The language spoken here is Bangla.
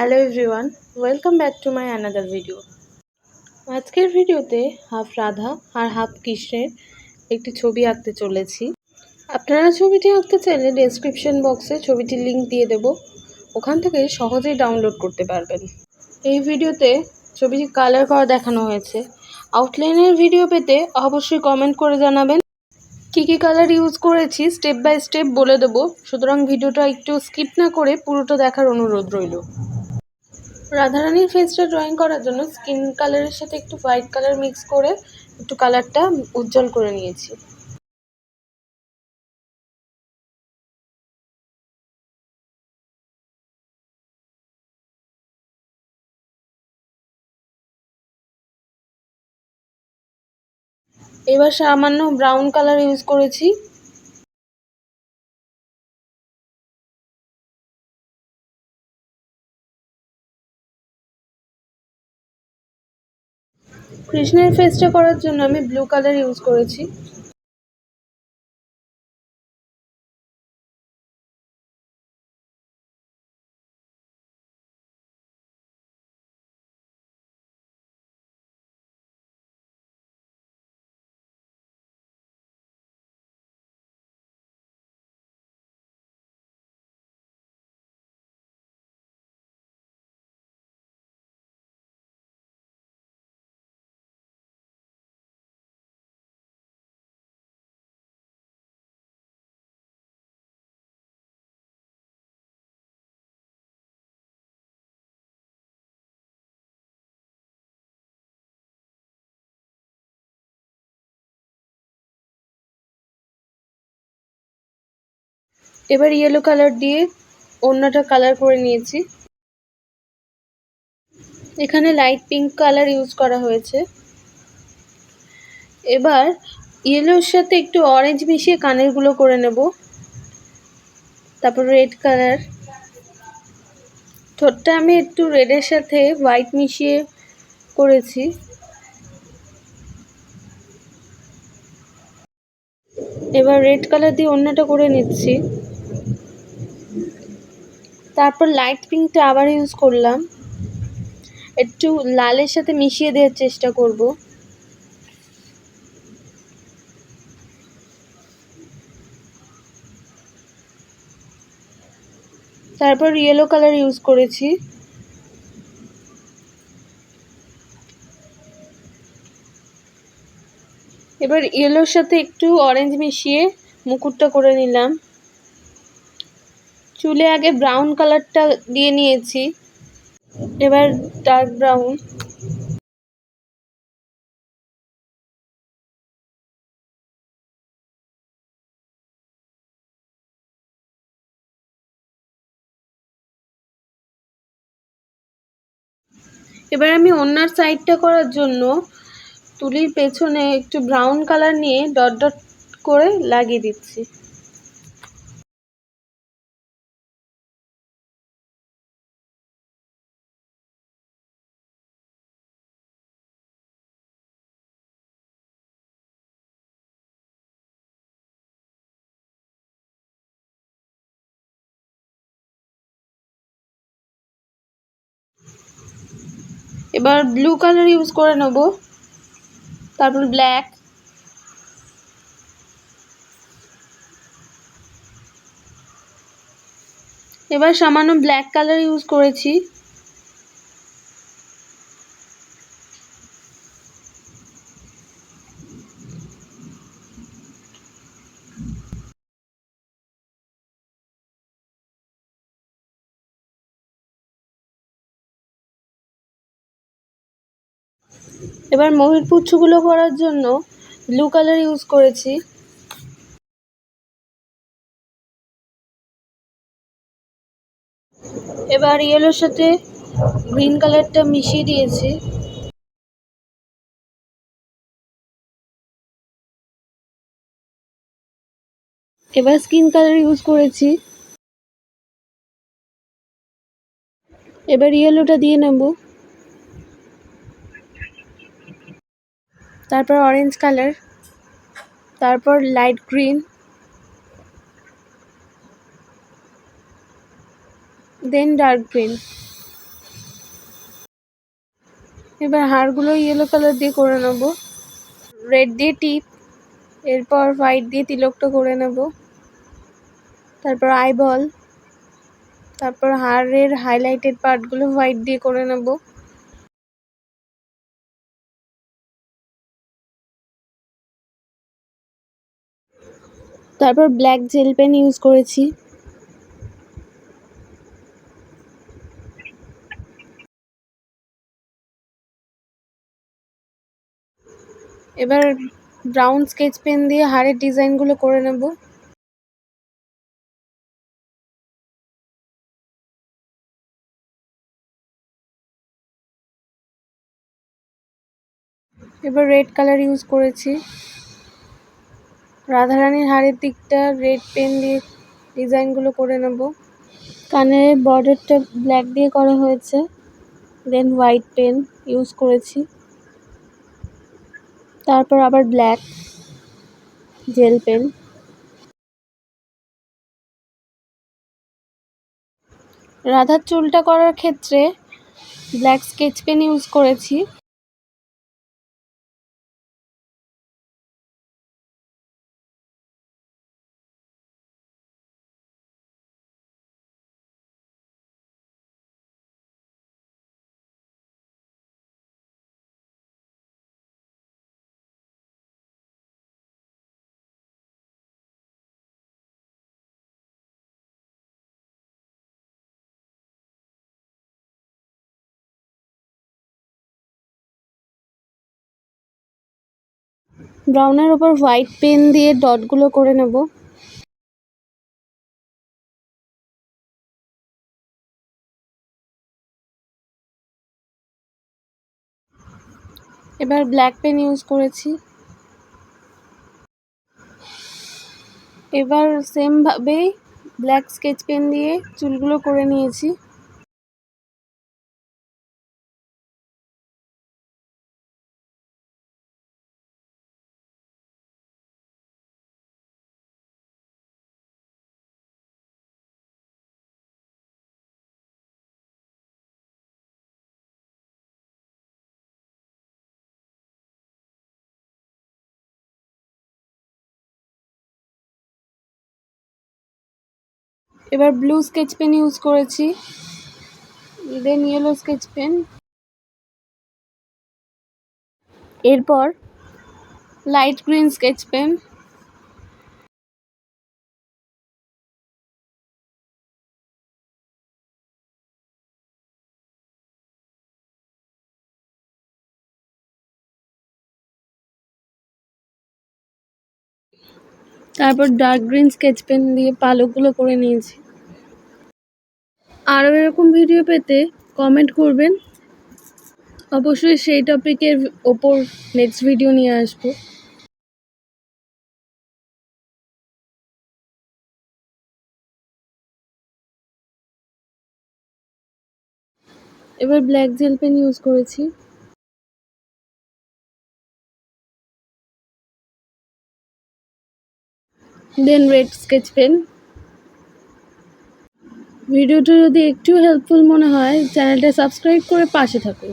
Hello everyone, welcome back to my another video. আজকের ভিডিওতে হাফ রাধা আর হাফ কৃষ্ণের একটি ছবি আঁকতে চলেছি। আপনারা ছবিটি আঁকতে চাইলে ডেসক্রিপশন বক্সে ছবিটির লিঙ্ক দিয়ে দেব, ওখান থেকে সহজেই ডাউনলোড করতে পারবেন। এই ভিডিওতে ছবিটি কালার করা দেখানো হয়েছে। আউটলাইনের ভিডিও পেতে অবশ্যই কমেন্ট করে জানাবেন। কী কালার ইউজ করেছি স্টেপ বাই স্টেপ বলে দেবো, সুতরাং ভিডিওটা একটু স্কিপ না করে পুরোটা দেখার অনুরোধ রইল। রাধারানীর ফেসটা ড্রয়িং করার জন্য স্কিন কালারের সাথে একটু হোয়াইট কালার মিক্স করে একটু কালারটা উজ্জ্বল করে নিয়েছি। এবার সামান্য ব্রাউন কালার ইউজ করেছি। কৃষ্ণের ফেসটা করার জন্য আমি ব্লু কালার ইউজ করেছি। এবার ইয়েলো কালার দিয়ে ওড়নাটা কালার করে নিয়েছি। এখানে লাইট পিঙ্ক কালার ইউজ করা হয়েছে। এবার ইয়েলোর সাথে একটু অরেঞ্জ মিশিয়ে কানেরগুলো করে নেব। তারপর রেড কালার, ঠোঁটটা আমি একটু রেডের সাথে হোয়াইট মিশিয়ে করেছি। এবার রেড কালার দিয়ে ওড়নাটা করে নিচ্ছি। তারপর লাইট পিঙ্কটা আবার ইউজ করলাম, একটু লালের সাথে মিশিয়ে দেওয়ার চেষ্টা করব। তারপর ইয়েলো কালার ইউজ করেছি। এবার ইয়েলোর সাথে একটু অরেঞ্জ মিশিয়ে মুকুটটা করে নিলাম। চুলে আগে ব্রাউন কালারটা দিয়ে নিয়েছি, এবার ডার্ক ব্রাউন। এবার আমি ওড়নার সাইডটা করার জন্য তুলির পেছনে একটু ব্রাউন কালার নিয়ে ডট ডট করে লাগিয়ে দিচ্ছি। এবার ব্লু কালার ইউজ করে নেব, তারপর ব্ল্যাক। এবার সামান্য ব্ল্যাক কালার ইউজ করেছি। এবার ময়ূর পুচ্ছগুলো করার জন্য ব্লু কালার ইউজ করেছি। এবার ইয়েলোর সাথে গ্রিন কালারটা মিশিয়ে দিয়েছি। এবার স্কিন কালার ইউজ করেছি। এবার ইয়েলোটা দিয়ে নেব, তারপর অরেঞ্জ কালার, তারপর লাইট গ্রিন, দেন ডার্ক গ্রিন। এবার হাড়গুলো ইয়েলো কালার দিয়ে করে নেব, রেড দিয়ে টিপ, এরপর হোয়াইট দিয়ে তিলকটা করে নেব, তারপর আইবল, তারপর হাড়ের হাইলাইটেড পার্টগুলো হোয়াইট দিয়ে করে নেব। তারপর ব্ল্যাক জেল পেন ইউজ করেছি। এবার ব্রাউন স্কেচ পেন দিয়ে হাড়ের ডিজাইনগুলো করে নেব। এবার রেড কালার ইউজ করেছি। রাধারানীর হাড়ের দিকটা রেড পেন দিয়ে ডিজাইনগুলো করে নেব। কানের বর্ডারটা ব্ল্যাক দিয়ে করা হয়েছে, দেন হোয়াইট পেন ইউজ করেছি, তারপর আবার ব্ল্যাক জেল পেন। রাধার চুলটা করার ক্ষেত্রে ব্ল্যাক স্কেচ পেন ইউজ করেছি। ব্রাউনের ওপর হোয়াইট পেন দিয়ে ডটগুলো করে নেব। এবার ব্ল্যাক পেন ইউজ করেছি। এবার সেমভাবেই ব্ল্যাক স্কেচ পেন দিয়ে চুলগুলো করে নিয়েছি। এবার ব্লু স্কেচ পেন ইউজ করেছি, দেন ইয়েলো স্কেচ পেন, এরপর লাইট গ্রিন স্কেচ পেন, তারপর ডার্ক গ্রিন স্কেচ পেন দিয়ে পালকগুলো করে নিয়েছি। আরও এরকম ভিডিও পেতে কমেন্ট করবেন, অবশ্যই সেই টপিকের ওপর নেক্সট ভিডিও নিয়ে আসবো। এবার ব্ল্যাক জেল পেন ইউজ করেছি। দেন রেড স্কেচ পেন। ভিডিওটা যদি একটু হেল্পফুল মনে হয় চ্যানেলটা সাবস্ক্রাইব করে পাশে থাকুন।